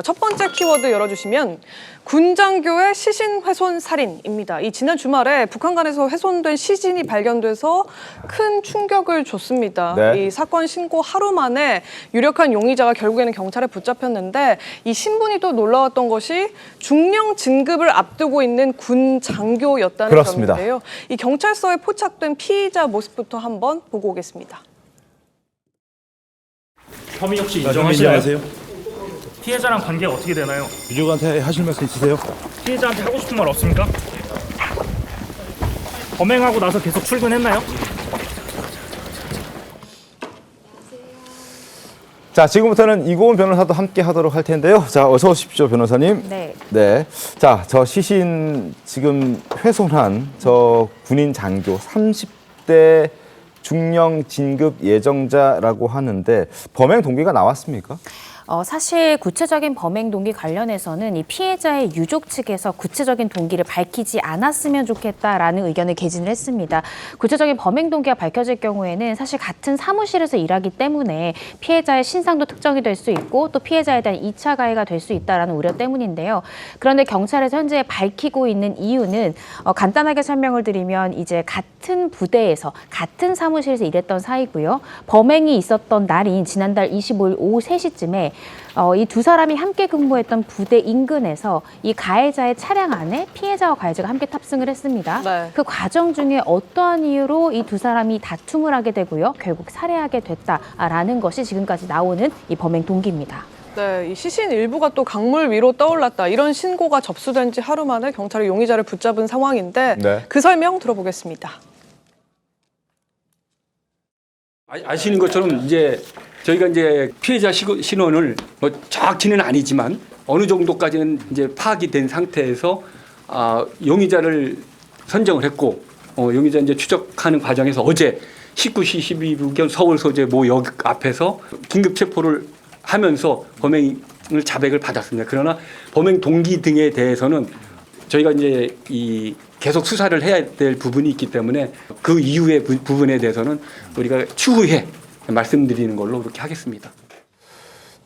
첫 번째 키워드 열어주시면 군장교의 시신 훼손 살인입니다. 이 지난 주말에 북한간에서 훼손된 시신이 발견돼서 큰 충격을 줬습니다. 네. 이 사건 신고 하루 만에 유력한 용의자가 결국에는 경찰에 붙잡혔는데 이 신분이 또 놀라웠던 것이 중령 진급을 앞두고 있는 군 장교였다는 그렇습니다. 점인데요. 이 경찰서에 포착된 피의자 모습부터 한번 보고 오겠습니다. 혐의 혹시 인정하시나요? 인정하세요? 피해자랑 관계가 어떻게 되나요? 유족한테 하실 말씀 있으세요? 피해자한테 하고 싶은 말 없습니까? 범행하고 나서 계속 출근했나요? 자, 지금부터는 이고은 변호사도 함께 하도록 할 텐데요. 자, 어서 오십시오, 변호사님. 네. 네. 자, 저 시신 지금 훼손한 저 군인 장교 30대 중령 진급 예정자라고 하는데 범행 동기가 나왔습니까? 사실 구체적인 범행 동기 관련해서는 이 피해자의 유족 측에서 구체적인 동기를 밝히지 않았으면 좋겠다라는 의견을 개진을 했습니다. 구체적인 범행 동기가 밝혀질 경우에는 사실 같은 사무실에서 일하기 때문에 피해자의 신상도 특정이 될 수 있고 또 피해자에 대한 2차 가해가 될 수 있다라는 우려 때문인데요. 그런데 경찰에서 현재 밝히고 있는 이유는 간단하게 설명을 드리면 이제 같은 부대에서 같은 사무실에서 일했던 사이고요. 범행이 있었던 날인 지난달 25일 오후 3시쯤에 이 두 사람이 함께 근무했던 부대 인근에서 이 가해자의 차량 안에 피해자와 가해자가 함께 탑승을 했습니다. 네. 그 과정 중에 어떠한 이유로 이 두 사람이 다툼을 하게 되고요. 결국 살해하게 됐다라는 것이 지금까지 나오는 이 범행 동기입니다. 네, 이 시신 일부가 또 강물 위로 떠올랐다. 이런 신고가 접수된 지 하루 만에 경찰이 용의자를 붙잡은 상황인데 네. 그 설명 들어보겠습니다. 아시는 것처럼 이제 저희가 이제 피해자 신원을 뭐 정확히는 아니지만 어느 정도까지는 이제 파악이 된 상태에서 용의자를 선정을 했고 용의자 이제 추적하는 과정에서 어제 19시 12분 서울 소재 모 역 앞에서 긴급 체포를 하면서 범행을 자백을 받았습니다. 그러나 범행 동기 등에 대해서는 저희가 이제 계속 수사를 해야 될 부분이 있기 때문에 그 이후의 부분에 대해서는 우리가 추후에 말씀드리는 걸로 그렇게 하겠습니다.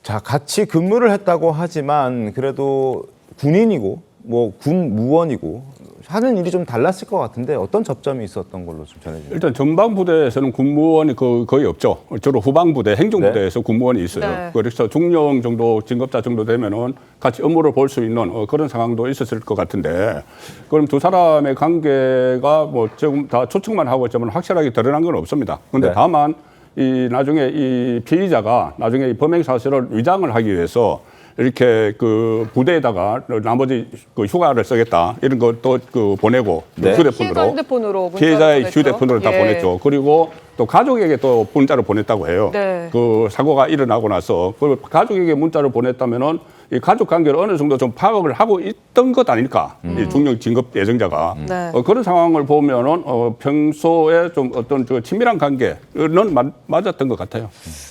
자, 같이 근무를 했다고 하지만 그래도 군인이고 뭐 군무원이고 하는 일이 좀 달랐을 것 같은데 어떤 접점이 있었던 걸로 좀 전해주세요. 일단 전방부대에서는 군무원이 거의 없죠. 주로 후방부대, 행정부대에서 군무원이 있어요. 네. 그래서 중령 정도, 진급자 정도 되면은 같이 업무를 볼 수 있는 그런 상황도 있었을 것 같은데, 그럼 두 사람의 관계가 뭐 조금 다 추측만 하고 있지만 확실하게 드러난 건 없습니다. 그런데 네. 다만 나중에 이 피의자가 나중에 이 범행 사실을 위장을 하기 위해서 이렇게 그 부대에다가 나머지 그 휴가를 쓰겠다 이런 것도 보내고 네. 피해자 휴대폰으로 문자를 피해자의 보냈죠. 휴대폰으로 다 예. 보냈죠. 그리고 또 가족에게 또 문자를 보냈다고 해요. 네. 그 사고가 일어나고 나서 그 가족에게 문자를 보냈다면은 이 가족 관계를 어느 정도 좀 파악을 하고 있던 것 아닐까? 이 중령 진급 예정자가 네. 그런 상황을 보면은 평소에 좀 어떤 친밀한 관계는 맞았던 것 같아요.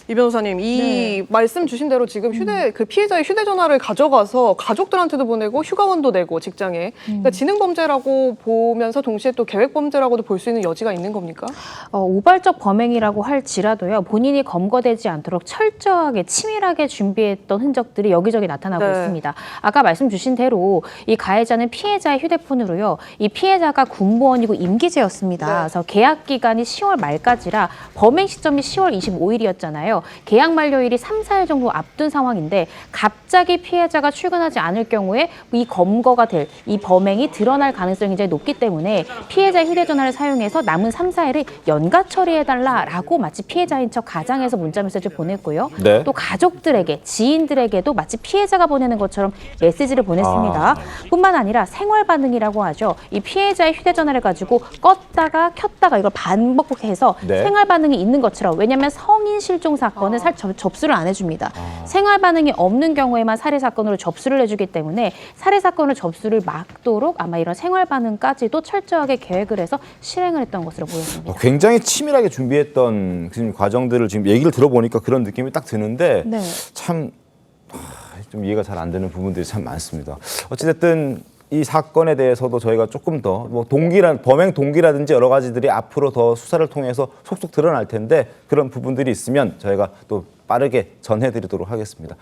이 변호사님, 이 말씀 주신 대로 지금 그 피해자의 휴대전화를 가져가서 가족들한테도 보내고 휴가원도 내고 직장에 그러니까 지능범죄라고 보면서 동시에 또 계획범죄라고도 볼 수 있는 여지가 있는 겁니까? 우발적 범행이라고 할지라도요. 본인이 검거되지 않도록 철저하게 치밀하게 준비했던 흔적들이 여기저기 나타나고 네. 있습니다. 아까 말씀 주신 대로 이 가해자는 피해자의 휴대폰으로요. 이 피해자가 군무원이고 임기제였습니다. 네. 그래서 계약 기간이 10월 말까지라 범행 시점이 10월 25일이었잖아요. 계약 만료일이 3, 4일 정도 앞둔 상황인데 갑자기 피해자가 출근하지 않을 경우에 이 검거가 될 이 범행이 드러날 가능성이 굉장히 높기 때문에 피해자의 휴대전화를 사용해서 남은 3, 4일을 연가 처리해달라라고 마치 피해자인 척 가장해서 문자 메시지를 보냈고요. 네. 또 가족들에게, 지인들에게도 마치 피해자가 보내는 것처럼 메시지를 보냈습니다. 뿐만 아니라 생활 반응이라고 하죠. 이 피해자의 휴대전화를 가지고 껐다가 켰다가 이걸 반복해서 네. 생활 반응이 있는 것처럼, 왜냐하면 성인 실종 사건은 접수를 안 해줍니다. 생활 반응이 없는 경우에만 살해 사건으로 접수를 해주기 때문에 살해 사건을 접수를 막도록 아마 이런 생활 반응까지도 철저하게 계획을 해서 실행을 했던 것으로 보였습니다. 굉장히 치밀하게 준비했던 지금 과정들을 지금 얘기를 들어보니까 그런 느낌이 딱 드는데 네. 참 좀 이해가 잘 안 되는 부분들이 참 많습니다. 어찌됐든 이 사건에 대해서도 저희가 조금 더 뭐 범행 동기라든지 여러 가지들이 앞으로 더 수사를 통해서 속속 드러날 텐데 그런 부분들이 있으면 저희가 또 빠르게 전해드리도록 하겠습니다.